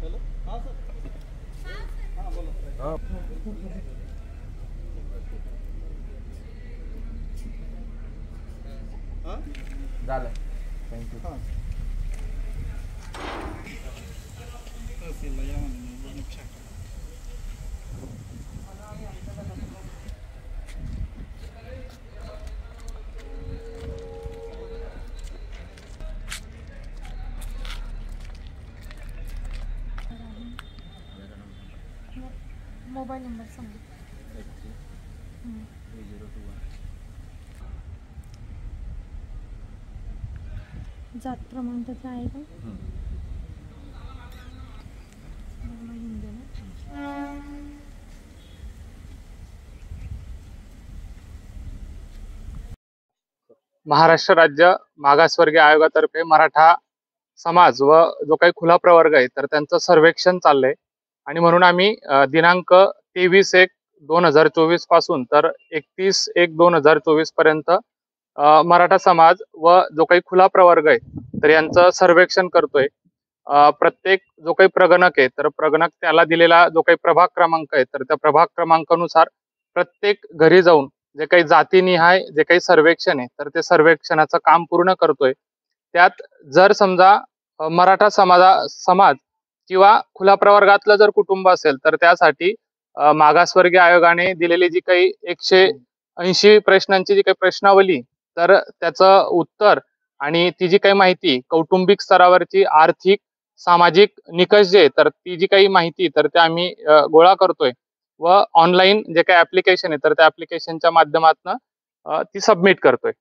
Hello, हां sir. हां बोला. हां झालं. थँक्यू. हां तहसीलला या म्हणून बोलून शकता. मोबाईल नंबर सांगा. जात प्रमाणपत्र आहे का? महाराष्ट्र राज्य मागासवर्गीय आयोगातर्फे मराठा समाज व जो काही खुला प्रवर्ग आहे तर त्यांचं सर्वेक्षण चाललंय आणि म्हणून आम्ही दिनांक 23/1/2024 पासून तर 31/1/2024 पर्यंत मराठा समाज व जो काही खुला प्रवर्ग आहे तर यांचं सर्वेक्षण करतोय. प्रत्येक जो काही प्रगणक आहे तर प्रगणक त्याला दिलेला जो काही प्रभाग क्रमांक आहे तर त्या प्रभाग क्रमांकानुसार प्रत्येक घरी जाऊन जे काही जातीनिहाय जे काही सर्वेक्षण आहे तर ते सर्वेक्षणाचं काम पूर्ण करतोय. त्यात जर समजा मराठा समाज किंवा खुला प्रवर्गातलं जर कुटुंब असेल तर त्यासाठी मागासवर्गीय आयोगाने दिलेली जी काही 180 प्रश्नांची जी काही प्रश्नावली तर त्याचं उत्तर आणि ती जी काही माहिती कौटुंबिक स्तरावरची आर्थिक सामाजिक निकष जे तर ती जी काही माहिती तर ते आम्ही गोळा करतोय व ऑनलाईन जे काही ऍप्लिकेशन आहे तर त्या ऍप्लिकेशनच्या माध्यमातून ती सबमिट करतोय.